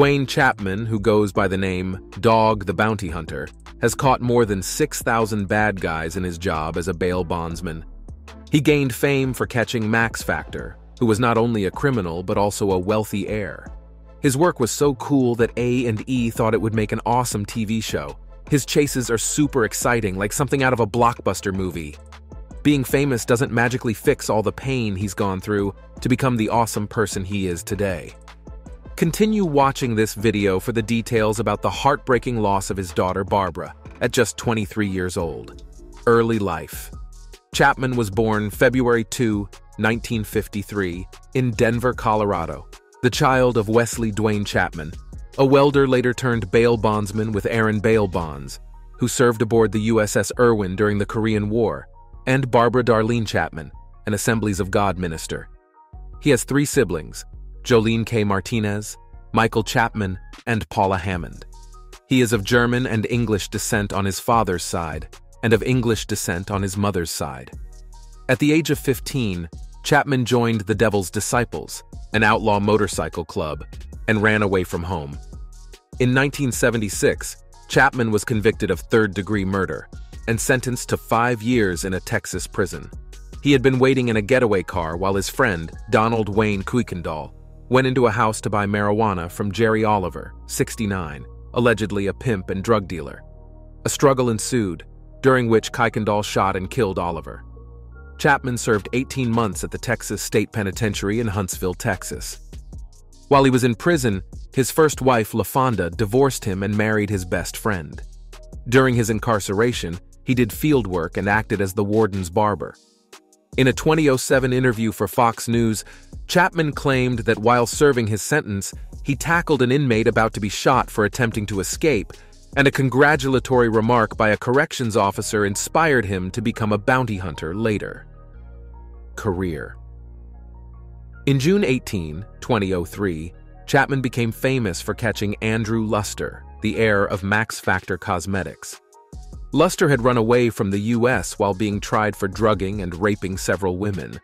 Duane Chapman, who goes by the name Dog the Bounty Hunter, has caught more than 6,000 bad guys in his job as a bail bondsman. He gained fame for catching Max Factor, who was not only a criminal but also a wealthy heir. His work was so cool that A&E thought it would make an awesome TV show. His chases are super exciting, like something out of a blockbuster movie. Being famous doesn't magically fix all the pain he's gone through to become the awesome person he is today. Continue watching this video for the details about the heartbreaking loss of his daughter Barbara at just 23 years old. Early life. Chapman was born February 2, 1953, in Denver, Colorado, the child of Wesley Duane Chapman, a welder later turned bail bondsman with Aaron Bail Bonds, who served aboard the USS Irwin during the Korean War, and Barbara Darlene Chapman, an Assemblies of God minister. He has 3 siblings, Jolene K. Martinez, Michael Chapman, and Paula Hammond. He is of German and English descent on his father's side, and of English descent on his mother's side. At the age of 15, Chapman joined the Devil's Disciples, an outlaw motorcycle club, and ran away from home. In 1976, Chapman was convicted of third-degree murder and sentenced to 5 years in a Texas prison. He had been waiting in a getaway car while his friend, Donald Wayne Kuykendall, went into a house to buy marijuana from Jerry Oliver, 69, allegedly a pimp and drug dealer. A struggle ensued, during which Kuykendall shot and killed Oliver. Chapman served 18 months at the Texas State Penitentiary in Huntsville, Texas. While he was in prison, his first wife, LaFonda, divorced him and married his best friend. During his incarceration, he did field work and acted as the warden's barber. In a 2007 interview for Fox News, Chapman claimed that while serving his sentence, he tackled an inmate about to be shot for attempting to escape, and a congratulatory remark by a corrections officer inspired him to become a bounty hunter later. Career. In June 18, 2003, Chapman became famous for catching Andrew Luster, the heir of Max Factor Cosmetics. Luster had run away from the U.S. while being tried for drugging and raping several women.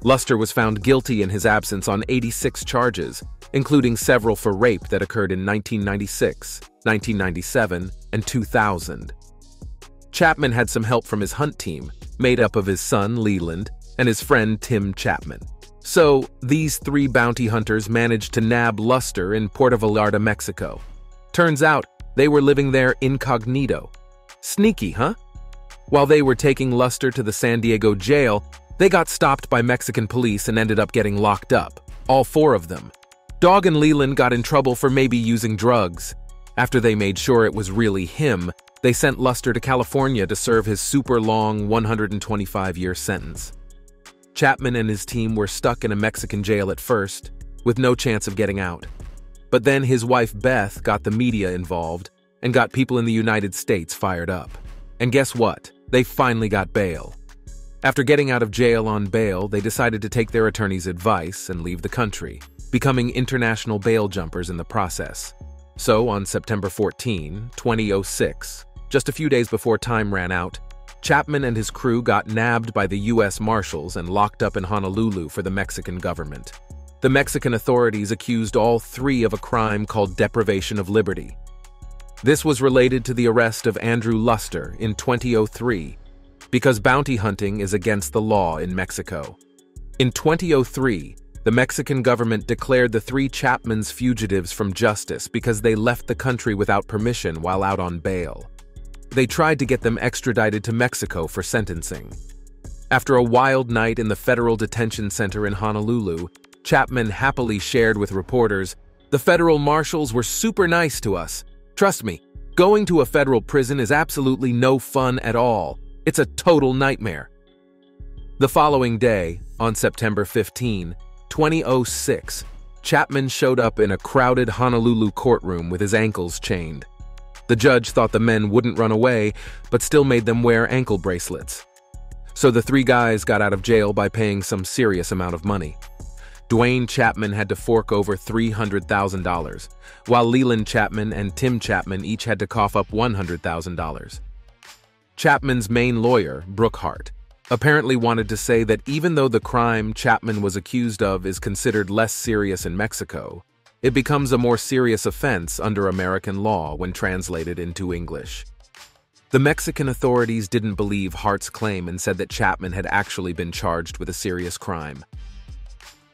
Luster was found guilty in his absence on 86 charges, including several for rape that occurred in 1996, 1997, and 2000. Chapman had some help from his hunt team, made up of his son, Leland, and his friend, Tim Chapman. So, these 3 bounty hunters managed to nab Luster in Puerto Vallarta, Mexico. Turns out, they were living there incognito. Sneaky, huh? While they were taking Luster to the San Diego jail, they got stopped by Mexican police and ended up getting locked up, all 4 of them. Dog and Leland got in trouble for maybe using drugs. After they made sure it was really him, they sent Luster to California to serve his super long 125-year sentence. Chapman and his team were stuck in a Mexican jail at first, with no chance of getting out. But then his wife Beth got the media involved and got people in the United States fired up. And guess what? They finally got bail. After getting out of jail on bail, they decided to take their attorney's advice and leave the country, becoming international bail jumpers in the process. So, on September 14, 2006, just a few days before time ran out, Chapman and his crew got nabbed by the U.S. Marshals and locked up in Honolulu for the Mexican government. The Mexican authorities accused all 3 of a crime called deprivation of liberty. This was related to the arrest of Andrew Luster in 2003, because bounty hunting is against the law in Mexico. In 2003, the Mexican government declared the 3 Chapmans fugitives from justice because they left the country without permission while out on bail. They tried to get them extradited to Mexico for sentencing. After a wild night in the federal detention center in Honolulu, Chapman happily shared with reporters, "The federal marshals were super nice to us. Trust me, going to a federal prison is absolutely no fun at all. It's a total nightmare." The following day, on September 15, 2006, Chapman showed up in a crowded Honolulu courtroom with his ankles chained. The judge thought the men wouldn't run away, but still made them wear ankle bracelets. So the 3 guys got out of jail by paying some serious amount of money. Duane Chapman had to fork over $300,000, while Leland Chapman and Tim Chapman each had to cough up $100,000. Chapman's main lawyer, Brookhart, apparently wanted to say that even though the crime Chapman was accused of is considered less serious in Mexico, It becomes a more serious offense under American law when translated into English. The Mexican authorities didn't believe Hart's claim and said that Chapman had actually been charged with a serious crime.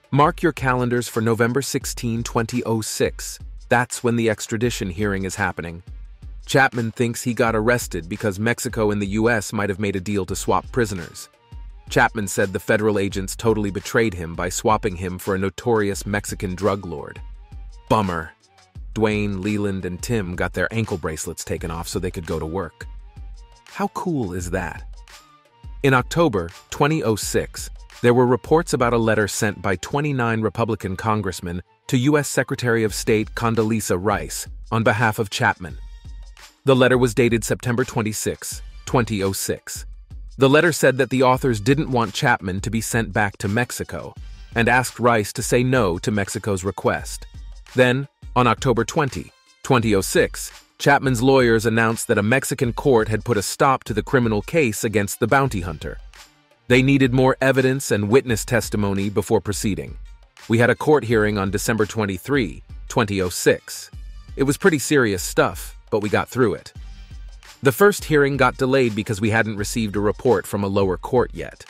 Mark your calendars for November 16, 2006. That's when the extradition hearing is happening. Chapman thinks he got arrested because Mexico and the US might have made a deal to swap prisoners. Chapman said the federal agents totally betrayed him by swapping him for a notorious Mexican drug lord. Bummer. Duane, Leland, and Tim got their ankle bracelets taken off so they could go to work. How cool is that? In October 2006, there were reports about a letter sent by 29 Republican congressmen to U.S. Secretary of State Condoleezza Rice on behalf of Chapman. The letter was dated September 26, 2006. The letter said that the authors didn't want Chapman to be sent back to Mexico and asked Rice to say no to Mexico's request. Then, on October 20, 2006, Chapman's lawyers announced that a Mexican court had put a stop to the criminal case against the bounty hunter. They needed more evidence and witness testimony before proceeding. We had a court hearing on December 23, 2006. It was pretty serious stuff, but we got through it. The first hearing got delayed because we hadn't received a report from a lower court yet.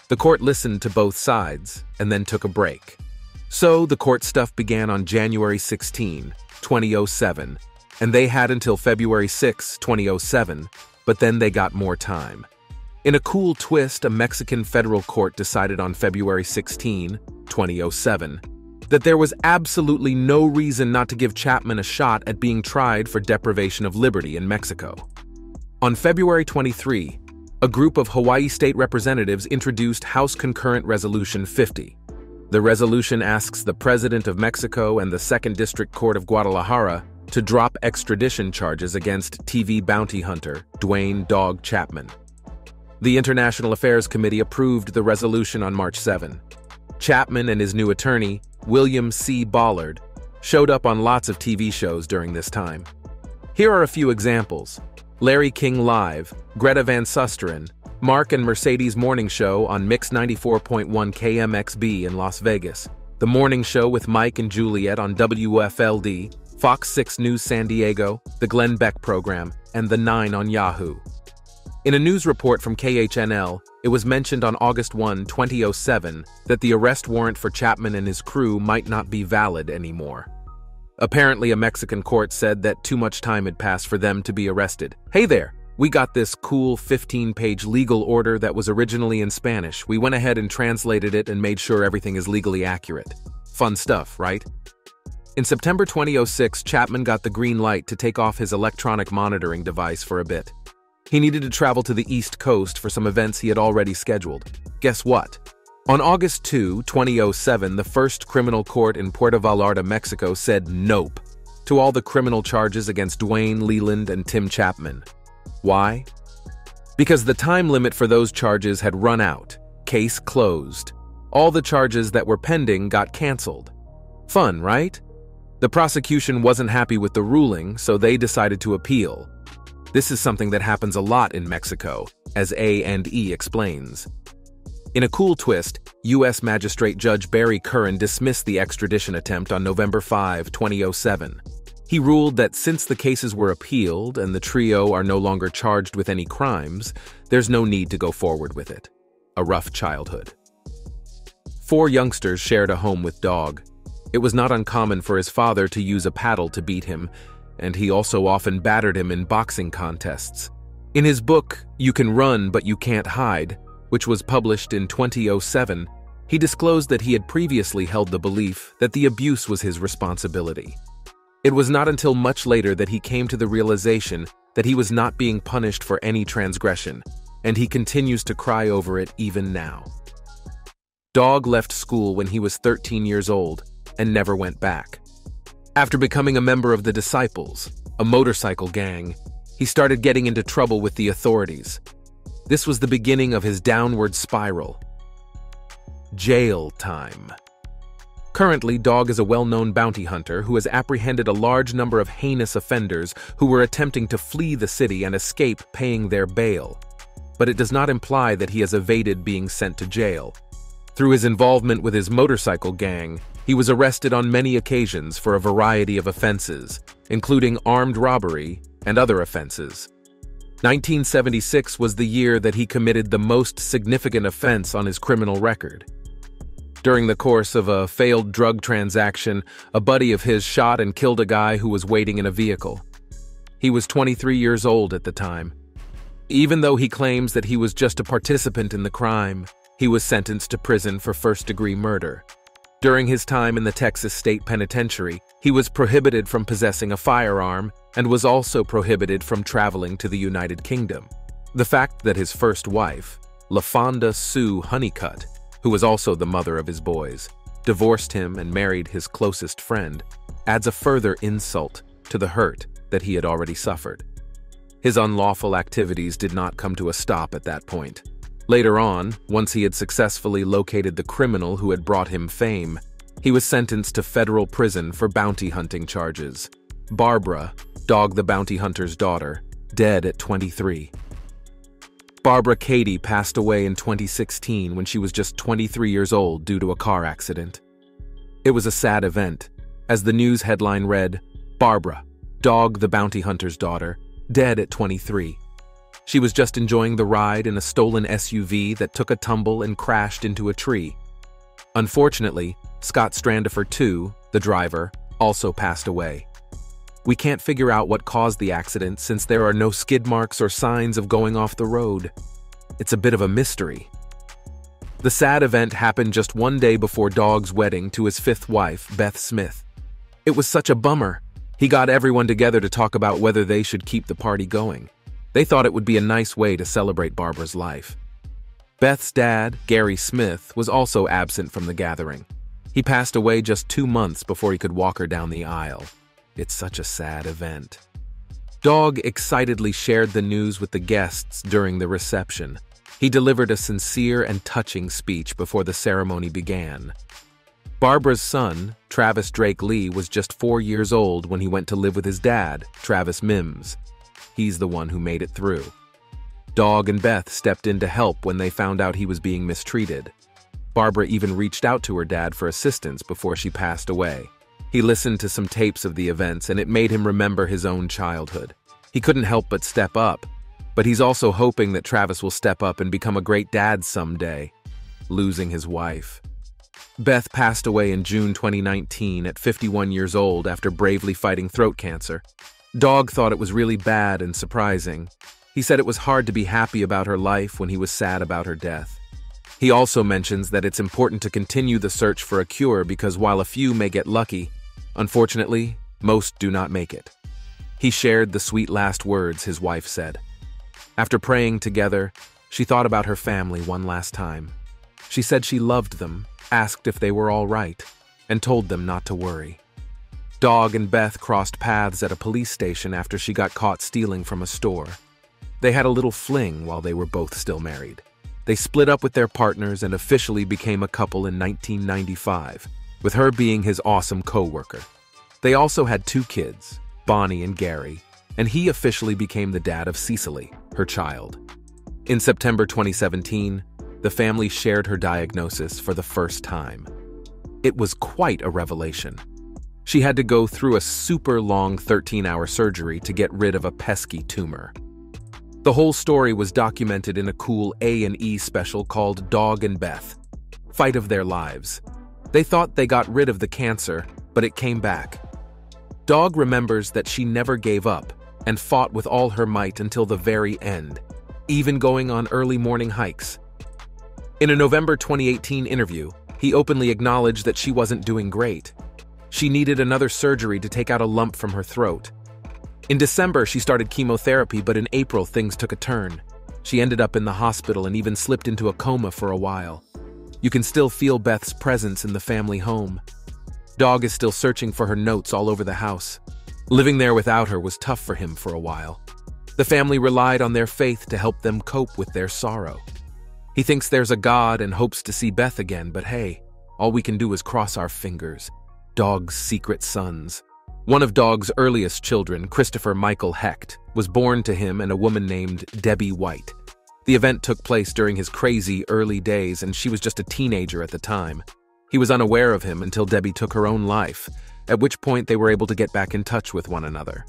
The court listened to both sides and then took a break. So the court stuff began on January 16, 2007, and they had until February 6, 2007, but then they got more time. In a cool twist, a Mexican federal court decided on February 16, 2007, that there was absolutely no reason not to give Chapman a shot at being tried for deprivation of liberty in Mexico. On February 23, a group of Hawaii state representatives introduced House Concurrent Resolution 50. The resolution asks the President of Mexico and the Second District Court of Guadalajara to drop extradition charges against TV bounty hunter Duane "Dog" Chapman. The International Affairs Committee approved the resolution on March 7. Chapman and his new attorney, William C. Ballard, showed up on lots of TV shows during this time. Here are a few examples: Larry King Live, Greta Van Susteren, Mark and Mercedes Morning Show on Mix 94.1 KMXB in Las Vegas, The Morning Show with Mike and Juliet on WFLD, Fox 6 News San Diego, The Glenn Beck Program, and The 9 on Yahoo. In a news report from KHNL, it was mentioned on August 1, 2007, that the arrest warrant for Chapman and his crew might not be valid anymore. Apparently, a Mexican court said that too much time had passed for them to be arrested. Hey there, we got this cool 15-page legal order that was originally in Spanish. We went ahead and translated it and made sure everything is legally accurate. Fun stuff, right? In September 2006, Chapman got the green light to take off his electronic monitoring device for a bit. He needed to travel to the East Coast for some events he had already scheduled. Guess what? On August 2, 2007, the first criminal court in Puerto Vallarta, Mexico said nope to all the criminal charges against Duane, Leland, and Tim Chapman. Why? Because the time limit for those charges had run out. Case closed. All the charges that were pending got canceled. Fun, right? The prosecution wasn't happy with the ruling, so they decided to appeal. This is something that happens a lot in Mexico, as A&E explains. In a cool twist, U.S. Magistrate Judge Barry Curran dismissed the extradition attempt on November 5, 2007. He ruled that since the cases were appealed and the trio are no longer charged with any crimes, there's no need to go forward with it. A rough childhood. 4 youngsters shared a home with Dog. It was not uncommon for his father to use a paddle to beat him, and he also often battered him in boxing contests. In his book, You Can Run But You Can't Hide, which was published in 2007, he disclosed that he had previously held the belief that the abuse was his responsibility. It was not until much later that he came to the realization that he was not being punished for any transgression, and he continues to cry over it even now. Dog left school when he was 13 years old and never went back. After becoming a member of the Disciples, a motorcycle gang, he started getting into trouble with the authorities. This was the beginning of his downward spiral. Jail time. Currently, Dog is a well-known bounty hunter who has apprehended a large number of heinous offenders who were attempting to flee the city and escape paying their bail. But it does not imply that he has evaded being sent to jail. Through his involvement with his motorcycle gang, He was arrested on many occasions for a variety of offenses, including armed robbery and other offenses. 1976 was the year that he committed the most significant offense on his criminal record. During the course of a failed drug transaction, a buddy of his shot and killed a guy who was waiting in a vehicle. He was 23 years old at the time. Even though he claims that he was just a participant in the crime, he was sentenced to prison for first-degree murder. During his time in the Texas State Penitentiary, he was prohibited from possessing a firearm and was also prohibited from traveling to the United Kingdom. The fact that his first wife, LaFonda Sue Honeycutt, who was also the mother of his boys, divorced him and married his closest friend, adds a further insult to the hurt that he had already suffered. His unlawful activities did not come to a stop at that point. Later on, once he had successfully located the criminal who had brought him fame, he was sentenced to federal prison for bounty hunting charges. Barbara, Dog the Bounty Hunter's daughter, dead at 23. Barbara Katie passed away in 2016 when she was just 23 years old due to a car accident. It was a sad event, as the news headline read, "Barbara, Dog the Bounty Hunter's daughter, dead at 23. She was just enjoying the ride in a stolen SUV that took a tumble and crashed into a tree. Unfortunately, Scott Strandifer II, the driver, also passed away. We can't figure out what caused the accident since there are no skid marks or signs of going off the road. It's a bit of a mystery. The sad event happened just one day before Dog's wedding to his fifth wife, Beth Smith. It was such a bummer. He got everyone together to talk about whether they should keep the party going. They thought it would be a nice way to celebrate Barbara's life. Beth's dad, Gary Smith, was also absent from the gathering. He passed away just 2 months before he could walk her down the aisle. It's such a sad event. Dog excitedly shared the news with the guests during the reception. He delivered a sincere and touching speech before the ceremony began. Barbara's son, Travis Drake Lee, was just 4 years old when he went to live with his dad, Travis Mims. He's the one who made it through. Dog and Beth stepped in to help when they found out he was being mistreated. Barbara even reached out to her dad for assistance before she passed away. He listened to some tapes of the events and it made him remember his own childhood. He couldn't help but step up, but he's also hoping that Travis will step up and become a great dad someday, losing his wife. Beth passed away in June 2019 at 51 years old after bravely fighting throat cancer. Dog thought it was really bad and surprising. He said it was hard to be happy about her life when he was sad about her death. He also mentions that it's important to continue the search for a cure because while a few may get lucky, unfortunately, most do not make it. He shared the sweet last words his wife said. After praying together, she thought about her family one last time. She said she loved them, asked if they were all right, and told them not to worry. Dog and Beth crossed paths at a police station after she got caught stealing from a store. They had a little fling while they were both still married. They split up with their partners and officially became a couple in 1995, with her being his awesome co-worker. They also had 2 kids, Bonnie and Gary, and he officially became the dad of Cecily, her child. In September 2017, the family shared her diagnosis for the first time. It was quite a revelation. She had to go through a super long 13-hour surgery to get rid of a pesky tumor. The whole story was documented in a cool A&E special called Dog and Beth, Fight of Their Lives. They thought they got rid of the cancer, but it came back. Dog remembers that she never gave up and fought with all her might until the very end, even going on early morning hikes. In a November 2018 interview, he openly acknowledged that she wasn't doing great. She needed another surgery to take out a lump from her throat. In December, she started chemotherapy, but in April, things took a turn. She ended up in the hospital and even slipped into a coma for a while. You can still feel Beth's presence in the family home. Dog is still searching for her notes all over the house. Living there without her was tough for him for a while. The family relied on their faith to help them cope with their sorrow. He thinks there's a God and hopes to see Beth again, but hey, all we can do is cross our fingers. Dog's secret sons. One of Dog's earliest children, Christopher Michael Hecht, was born to him and a woman named Debbie White. The event took place during his crazy early days and she was just a teenager at the time. He was unaware of him until Debbie took her own life, at which point they were able to get back in touch with one another.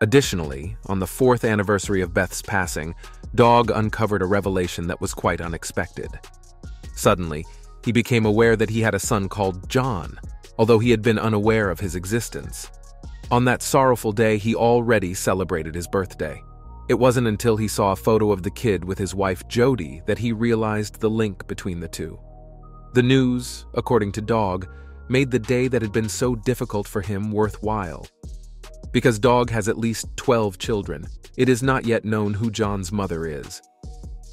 Additionally, on the 4th anniversary of Beth's passing, Dog uncovered a revelation that was quite unexpected. Suddenly, he became aware that he had a son called John, although he had been unaware of his existence. On that sorrowful day, he already celebrated his birthday. It wasn't until he saw a photo of the kid with his wife Jody that he realized the link between the two. The news, according to Dog, made the day that had been so difficult for him worthwhile. Because Dog has at least 12 children, it is not yet known who John's mother is.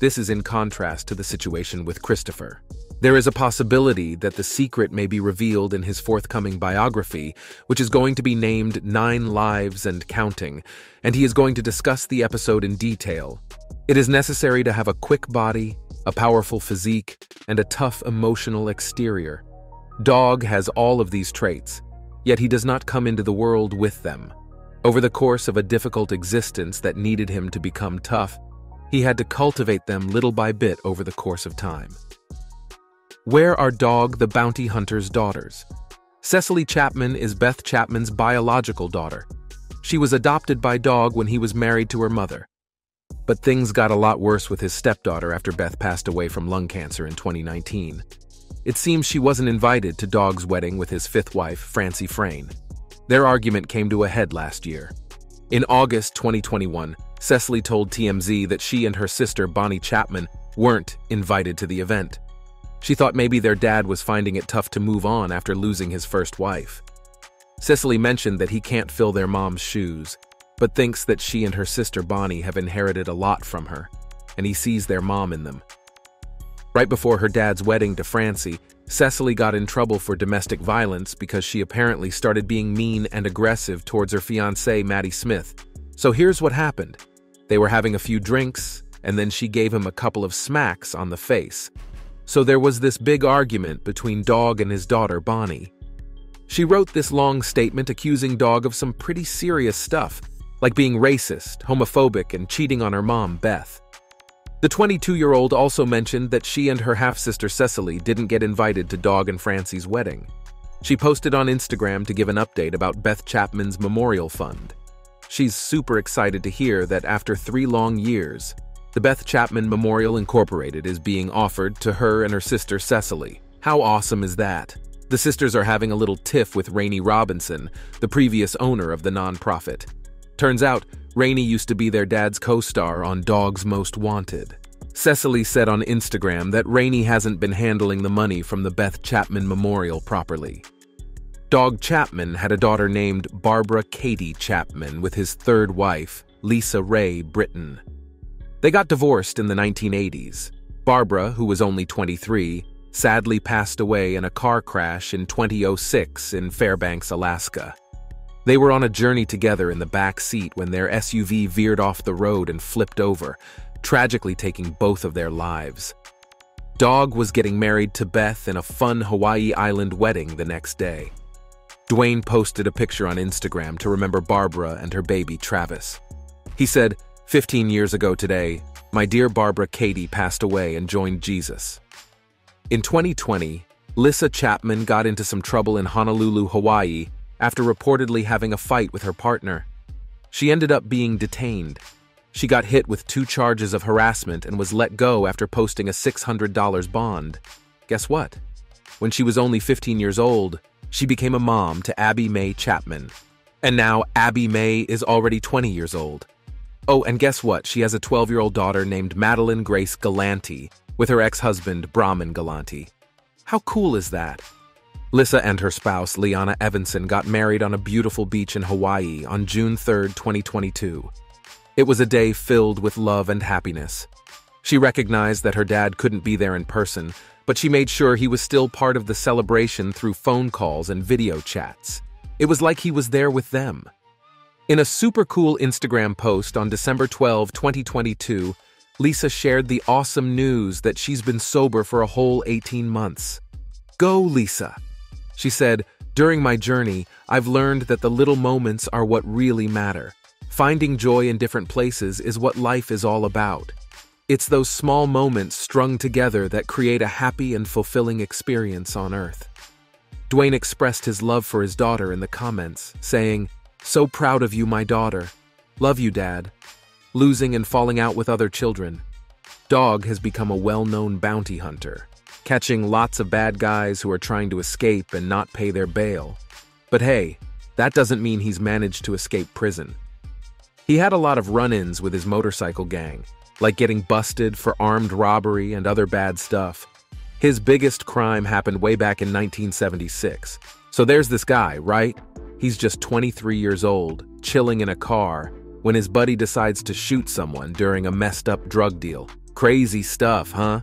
This is in contrast to the situation with Christopher. There is a possibility that the secret may be revealed in his forthcoming biography, which is going to be named 9 Lives and Counting, and he is going to discuss the episode in detail. It is necessary to have a quick body, a powerful physique, and a tough emotional exterior. Dog has all of these traits, yet he does not come into the world with them. Over the course of a difficult existence that needed him to become tough, he had to cultivate them little by bit over the course of time. Where are Dog the bounty hunter's daughters? Cecily Chapman is Beth Chapman's biological daughter. She was adopted by Dog when he was married to her mother. But things got a lot worse with his stepdaughter after Beth passed away from lung cancer in 2019. It seems she wasn't invited to Dog's wedding with his 5th wife, Francie Frayne. Their argument came to a head last year. In August 2021, Cecily told TMZ that she and her sister, Bonnie Chapman, weren't invited to the event. She thought maybe their dad was finding it tough to move on after losing his first wife. Cecily mentioned that he can't fill their mom's shoes, but thinks that she and her sister Bonnie have inherited a lot from her, and he sees their mom in them. Right before her dad's wedding to Francie, Cecily got in trouble for domestic violence because she apparently started being mean and aggressive towards her fiancé, Maddie Smith. So here's what happened. They were having a few drinks, and then she gave him a couple of smacks on the face. So there was this big argument between Dog and his daughter, Bonnie. She wrote this long statement accusing Dog of some pretty serious stuff, like being racist, homophobic, and cheating on her mom, Beth. The 22-year-old also mentioned that she and her half-sister Cecily didn't get invited to Dog and Francie's wedding. She posted on Instagram to give an update about Beth Chapman's memorial fund. She's super excited to hear that after 3 long years, the Beth Chapman Memorial Incorporated is being offered to her and her sister Cecily. How awesome is that? The sisters are having a little tiff with Rainey Robinson, the previous owner of the nonprofit. Turns out, Rainey used to be their dad's co-star on Dog's Most Wanted. Cecily said on Instagram that Rainey hasn't been handling the money from the Beth Chapman Memorial properly. Dog Chapman had a daughter named Barbara Katie Chapman with his 3rd wife, Lisa Ray Britton. They got divorced in the 1980s. Barbara, who was only 23, sadly passed away in a car crash in 2006 in Fairbanks, Alaska. They were on a journey together in the back seat when their SUV veered off the road and flipped over, tragically taking both of their lives. Dog was getting married to Beth in a fun Hawaii Island wedding the next day. Duane posted a picture on Instagram to remember Barbara and her baby Travis. He said, 15 years ago today, my dear Barbara Katie passed away and joined Jesus. In 2020, Lisa Chapman got into some trouble in Honolulu, Hawaii, after reportedly having a fight with her partner. She ended up being detained. She got hit with 2 charges of harassment and was let go after posting a $600 bond. Guess what? When she was only 15 years old, she became a mom to Abby Mae Chapman. And now Abby Mae is already 20 years old. Oh, and guess what? She has a 12-year-old daughter named Madeline Grace Galanti with her ex-husband Brahman Galanti. How cool is that? Lisa and her spouse, Liana Evanson, got married on a beautiful beach in Hawaii on June 3, 2022. It was a day filled with love and happiness. She recognized that her dad couldn't be there in person, but she made sure he was still part of the celebration through phone calls and video chats. It was like he was there with them. In a super cool Instagram post on December 12, 2022, Lisa shared the awesome news that she's been sober for a whole 18 months. Go, Lisa! She said, during my journey, I've learned that the little moments are what really matter. Finding joy in different places is what life is all about. It's those small moments strung together that create a happy and fulfilling experience on Earth. Duane expressed his love for his daughter in the comments, saying, "So proud of you, my daughter. Love you, Dad." Losing and falling out with other children, Dog has become a well-known bounty hunter, catching lots of bad guys who are trying to escape and not pay their bail. But hey, that doesn't mean he's managed to escape prison. He had a lot of run-ins with his motorcycle gang, like getting busted for armed robbery and other bad stuff. His biggest crime happened way back in 1976. So there's this guy, right? He's just 23 years old, chilling in a car, when his buddy decides to shoot someone during a messed-up drug deal. Crazy stuff, huh?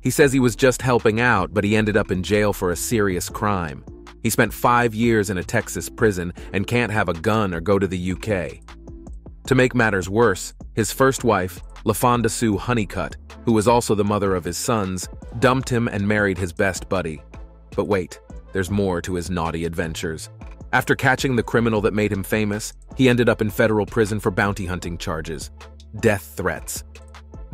He says he was just helping out, but he ended up in jail for a serious crime. He spent 5 years in a Texas prison and can't have a gun or go to the UK. To make matters worse, his first wife, LaFonda Sue Honeycutt, who was also the mother of his sons, dumped him and married his best buddy. But wait, there's more to his naughty adventures. After catching the criminal that made him famous, he ended up in federal prison for bounty hunting charges. Death threats.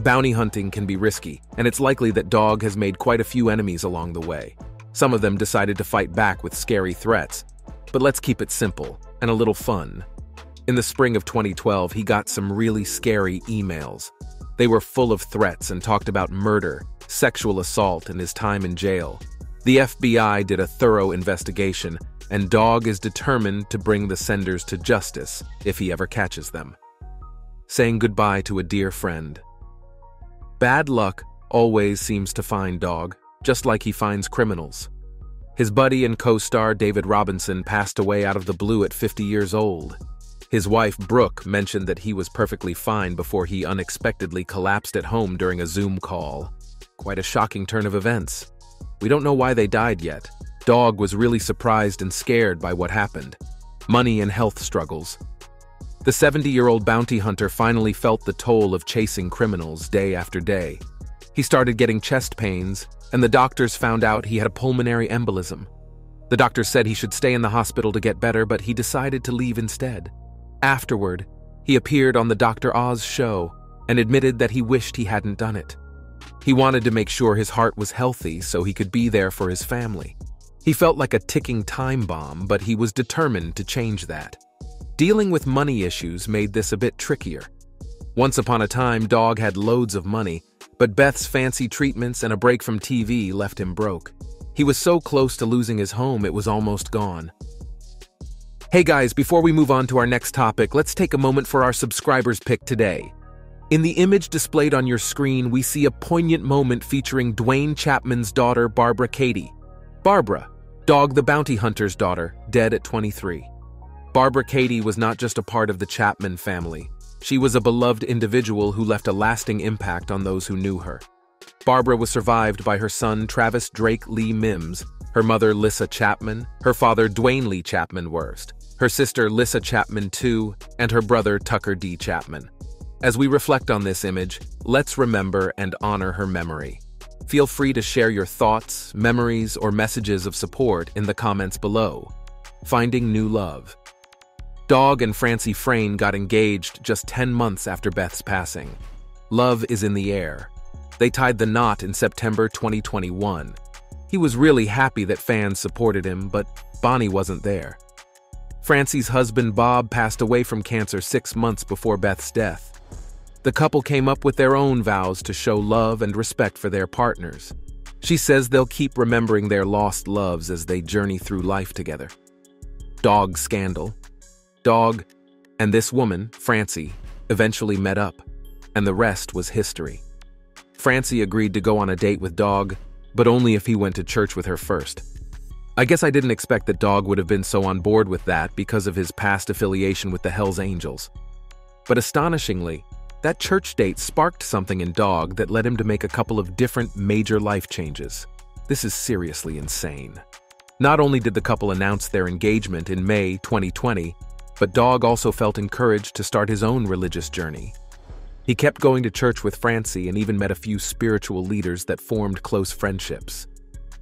Bounty hunting can be risky, and it's likely that Dog has made quite a few enemies along the way. Some of them decided to fight back with scary threats. But let's keep it simple and a little fun. In the spring of 2012, he got some really scary emails. They were full of threats and talked about murder, sexual assault, and his time in jail. The FBI did a thorough investigation, and Dog is determined to bring the senders to justice if he ever catches them. Saying goodbye to a dear friend. Bad luck always seems to find Dog, just like he finds criminals. His buddy and co-star David Robinson passed away out of the blue at 50 years old. His wife, Brooke, mentioned that he was perfectly fine before he unexpectedly collapsed at home during a Zoom call. Quite a shocking turn of events. We don't know why they died yet. Dog was really surprised and scared by what happened. Money and health struggles. The 70-year-old bounty hunter finally felt the toll of chasing criminals day after day. He started getting chest pains, and the doctors found out he had a pulmonary embolism. The doctor said he should stay in the hospital to get better, but he decided to leave instead. Afterward, he appeared on the Dr. Oz show and admitted that he wished he hadn't done it. He wanted to make sure his heart was healthy so he could be there for his family. He felt like a ticking time bomb, but he was determined to change that. Dealing with money issues made this a bit trickier. Once upon a time, Dog had loads of money, but Beth's fancy treatments and a break from TV left him broke. He was so close to losing his home it was almost gone. Hey guys, before we move on to our next topic, let's take a moment for our subscribers pick today. In the image displayed on your screen, we see a poignant moment featuring Duane Chapman's daughter, Barbara Katie. Barbara, Dog the bounty hunter's daughter, dead at 23. Barbara Katie was not just a part of the Chapman family. She was a beloved individual who left a lasting impact on those who knew her. Barbara was survived by her son, Travis Drake Lee Mims, her mother, Lissa Chapman, her father, Duane Lee Chapman Worst, her sister, Lissa Chapman II, and her brother, Tucker D. Chapman. As we reflect on this image, let's remember and honor her memory. Feel free to share your thoughts, memories, or messages of support in the comments below. Finding new love. Dog and Francie Frayne got engaged just 10 months after Beth's passing. Love is in the air. They tied the knot in September 2021. He was really happy that fans supported him, but Bonnie wasn't there. Francie's husband Bob passed away from cancer 6 months before Beth's death. The couple came up with their own vows to show love and respect for their partners. She says they'll keep remembering their lost loves as they journey through life together. Dog scandal. Dog and this woman, Francie, eventually met up, and the rest was history. Francie agreed to go on a date with Dog, but only if he went to church with her first. I guess I didn't expect that Dog would have been so on board with that because of his past affiliation with the Hells Angels. But astonishingly, that church date sparked something in Dog that led him to make a couple of different major life changes. This is seriously insane. Not only did the couple announce their engagement in May 2020, but Dog also felt encouraged to start his own religious journey. He kept going to church with Francie and even met a few spiritual leaders that formed close friendships.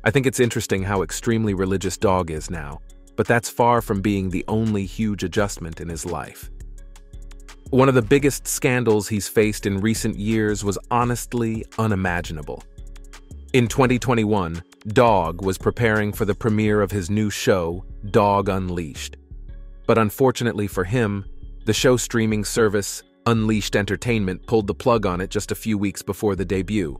I think it's interesting how extremely religious Dog is now, but that's far from being the only huge adjustment in his life. One of the biggest scandals he's faced in recent years was honestly unimaginable. In 2021, Dog was preparing for the premiere of his new show, Dog Unleashed. But unfortunately for him, the show streaming service Unleashed Entertainment pulled the plug on it just a few weeks before the debut.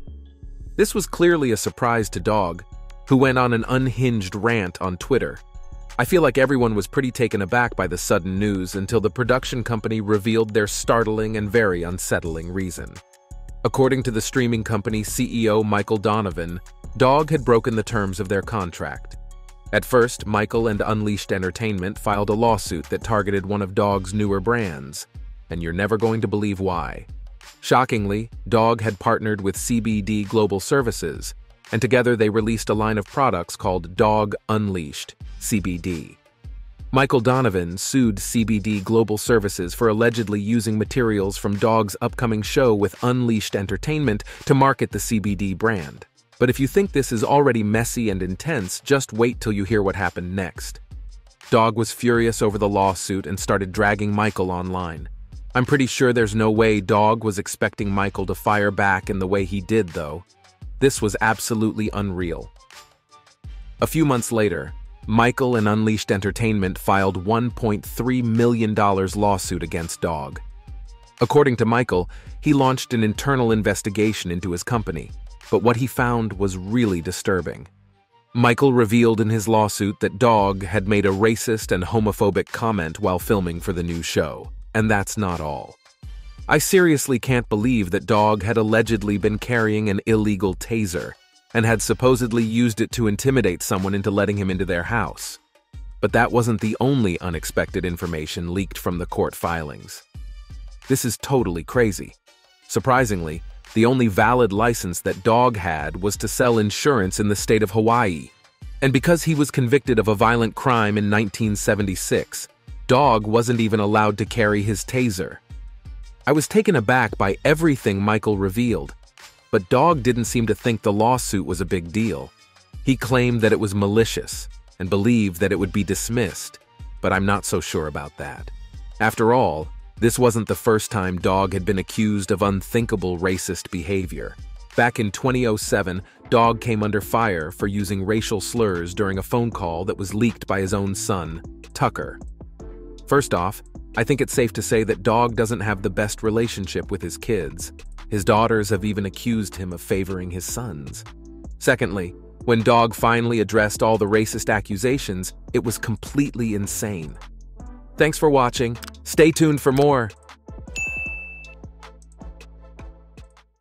This was clearly a surprise to Dog, who went on an unhinged rant on Twitter. I feel like everyone was pretty taken aback by the sudden news until the production company revealed their startling and very unsettling reason. According to the streaming company CEO Michael Donovan, Dog had broken the terms of their contract. At first, Michael and Unleashed Entertainment filed a lawsuit that targeted one of Dog's newer brands, and you're never going to believe why. Shockingly, Dog had partnered with CBD Global Services, and together they released a line of products called Dog Unleashed, CBD. Michael Donovan sued CBD Global Services for allegedly using materials from Dog's upcoming show with Unleashed Entertainment to market the CBD brand. But if you think this is already messy and intense, just wait till you hear what happened next. Dog was furious over the lawsuit and started dragging Michael online. I'm pretty sure there's no way Dog was expecting Michael to fire back in the way he did, though. This was absolutely unreal. A few months later, Michael and Unleashed Entertainment filed $1.3 million lawsuit against Dog. According to Michael, he launched an internal investigation into his company, but what he found was really disturbing. Michael revealed in his lawsuit that Dog had made a racist and homophobic comment while filming for the new show. And that's not all. I seriously can't believe that Dog had allegedly been carrying an illegal taser and had supposedly used it to intimidate someone into letting him into their house. But that wasn't the only unexpected information leaked from the court filings. This is totally crazy. Surprisingly, the only valid license that Dog had was to sell insurance in the state of Hawaii. And because he was convicted of a violent crime in 1976, Dog wasn't even allowed to carry his taser. I was taken aback by everything Michael revealed, but Dog didn't seem to think the lawsuit was a big deal. He claimed that it was malicious and believed that it would be dismissed, but I'm not so sure about that. After all, this wasn't the first time Dog had been accused of unthinkable racist behavior. Back in 2007, Dog came under fire for using racial slurs during a phone call that was leaked by his own son, Tucker. First off, I think it's safe to say that Dog doesn't have the best relationship with his kids. His daughters have even accused him of favoring his sons. Secondly, when Dog finally addressed all the racist accusations, it was completely insane. Thanks for watching. Stay tuned for more.